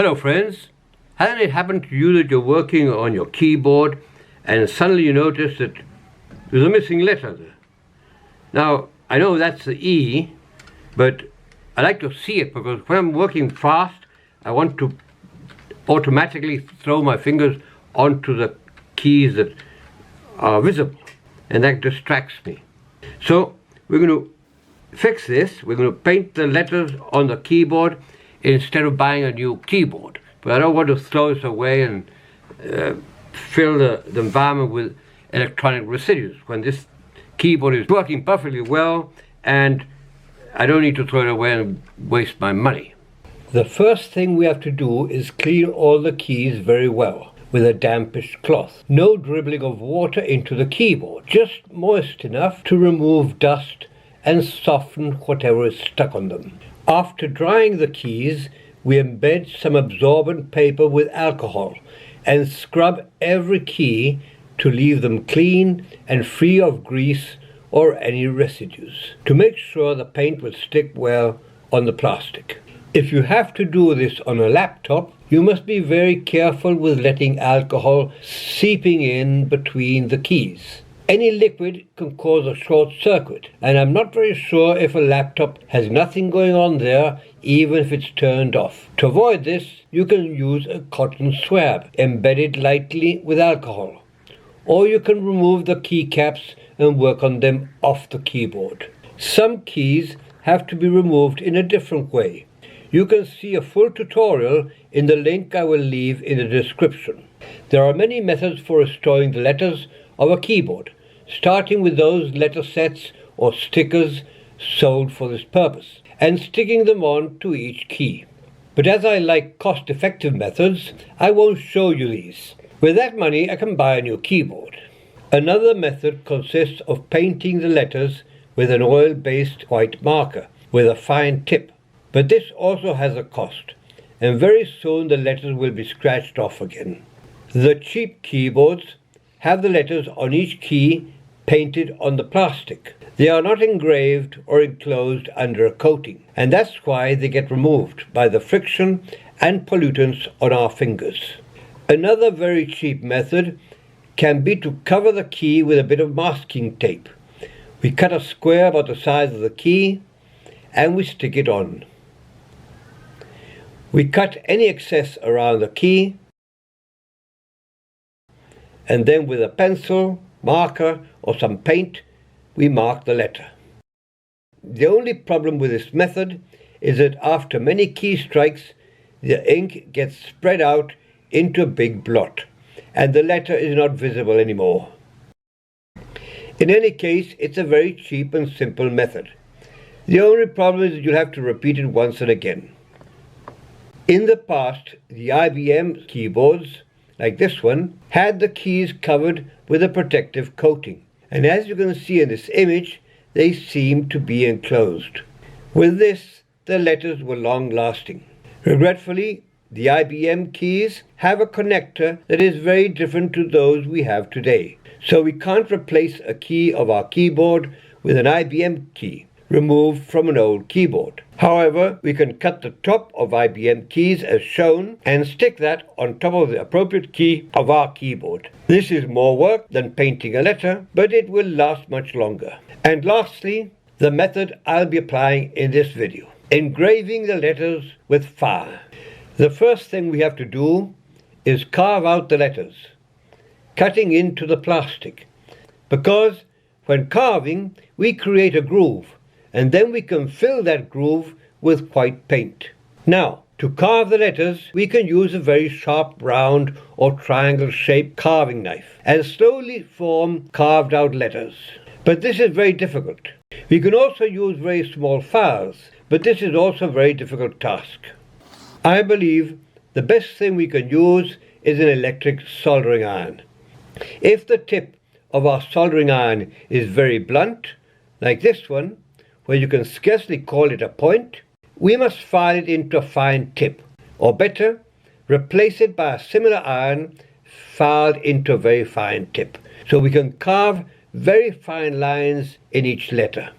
Hello friends, hasn't it happened to you that you're working on your keyboard and suddenly you notice that there's a missing letter there? Now, I know that's the E, but I like to see it because when I'm working fast, I want to automatically throw my fingers onto the keys that are visible, and that distracts me. So we're going to fix this. We're going to paint the letters on the keyboard instead of buying a new keyboard. But I don't want to throw this away and fill the environment with electronic residues when this keyboard is working perfectly well and I don't need to throw it away and waste my money. The first thing we have to do is clean all the keys very well with a dampish cloth. No dribbling of water into the keyboard, just moist enough to remove dust and soften whatever is stuck on them. After drying the keys, we embed some absorbent paper with alcohol and scrub every key to leave them clean and free of grease or any residues, to make sure the paint will stick well on the plastic. If you have to do this on a laptop, you must be very careful with letting alcohol seeping in between the keys. Any liquid can cause a short circuit, and I'm not very sure if a laptop has nothing going on there, even if it's turned off. To avoid this, you can use a cotton swab embedded lightly with alcohol, or you can remove the keycaps and work on them off the keyboard. Some keys have to be removed in a different way. You can see a full tutorial in the link I will leave in the description. There are many methods for restoring the letters of a keyboard, starting with those letter sets or stickers sold for this purpose, and sticking them on to each key. But as I like cost-effective methods, I won't show you these. With that money, I can buy a new keyboard. Another method consists of painting the letters with an oil-based white marker with a fine tip. But this also has a cost, and very soon the letters will be scratched off again. The cheap keyboards have the letters on each key painted on the plastic. They are not engraved or enclosed under a coating, and that's why they get removed by the friction and pollutants on our fingers. Another very cheap method can be to cover the key with a bit of masking tape. We cut a square about the size of the key and we stick it on. We cut any excess around the key, and then with a pencil, marker or some paint, we mark the letter. The only problem with this method is that after many key strikes, the ink gets spread out into a big blot, and the letter is not visible anymore. In any case, it's a very cheap and simple method. The only problem is that you'll have to repeat it once and again. In the past, the IBM keyboards, like this one, had the keys covered with a protective coating, and as you can see in this image, they seem to be enclosed. With this, the letters were long-lasting. Regretfully, the IBM keys have a connector that is very different to those we have today, so we can't replace a key of our keyboard with an IBM key removed from an old keyboard. However, we can cut the top of IBM keys as shown and stick that on top of the appropriate key of our keyboard. This is more work than painting a letter, but it will last much longer. And lastly, the method I'll be applying in this video: engraving the letters with fire. The first thing we have to do is carve out the letters, cutting into the plastic, because when carving we create a groove, and then we can fill that groove with white paint. Now, to carve the letters, we can use a very sharp round or triangle-shaped carving knife and slowly form carved out letters. But this is very difficult. We can also use very small files, but this is also a very difficult task. I believe the best thing we can use is an electric soldering iron. If the tip of our soldering iron is very blunt, like this one, where you can scarcely call it a point, we must file it into a fine tip, or better, replace it by a similar iron filed into a very fine tip, so we can carve very fine lines in each letter.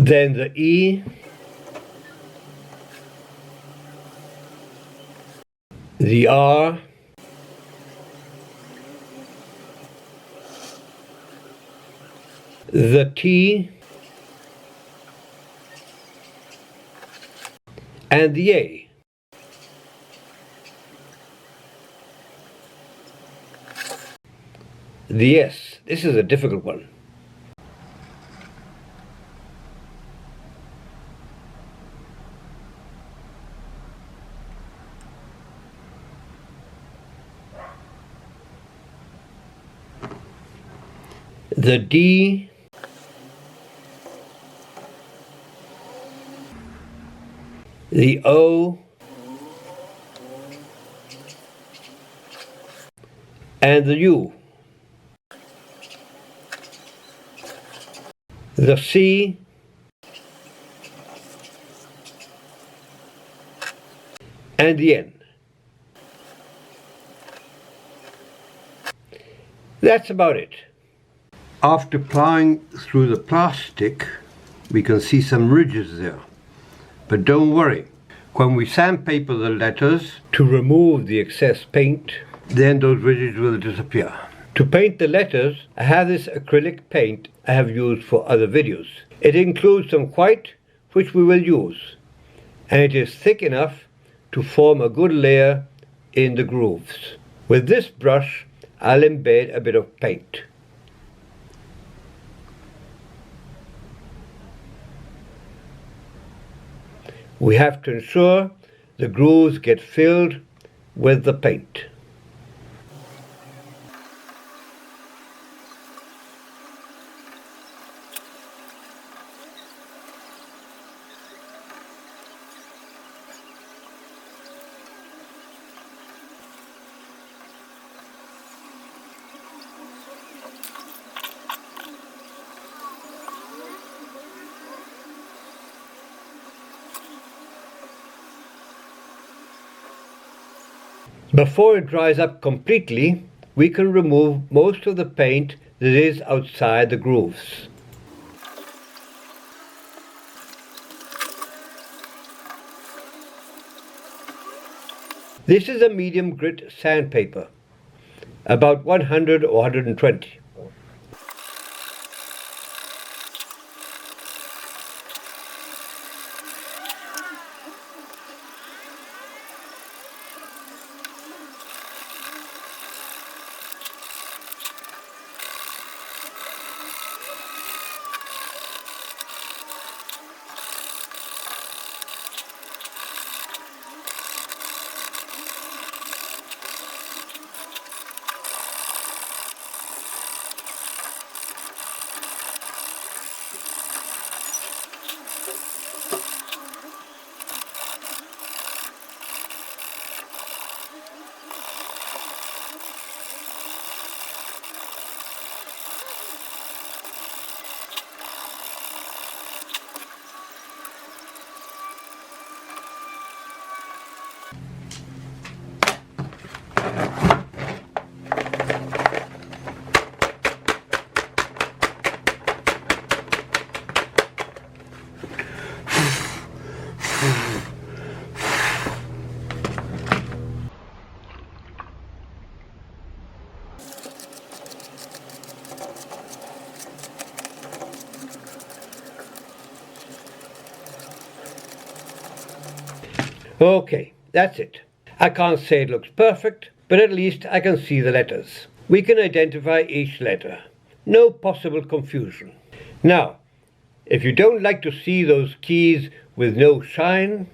then the E, the R, the T, and the A. The S. This is a difficult one. The D, the O, and the U. The C, and the N. That's about it. After ploughing through the plastic, we can see some ridges there. But don't worry, when we sandpaper the letters to remove the excess paint, then those ridges will disappear. To paint the letters, I have this acrylic paint I have used for other videos. It includes some white, which we will use, and it is thick enough to form a good layer in the grooves. With this brush, I'll embed a bit of paint. We have to ensure the grooves get filled with the paint. Before it dries up completely, we can remove most of the paint that is outside the grooves. This is a medium grit sandpaper, about 100 or 120. Okay, that's it. I can't say it looks perfect, but at least I can see the letters. We can identify each letter. No possible confusion. Now, if you don't like to see those keys with no shine,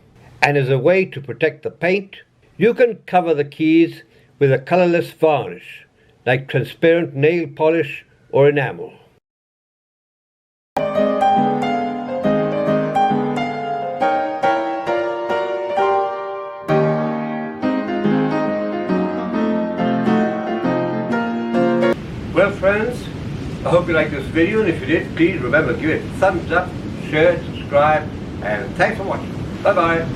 and as a way to protect the paint, you can cover the keys with a colorless varnish, like transparent nail polish or enamel. Well friends, I hope you liked this video, and if you did, please remember to give it a thumbs up, share it, subscribe, and thanks for watching. Bye bye.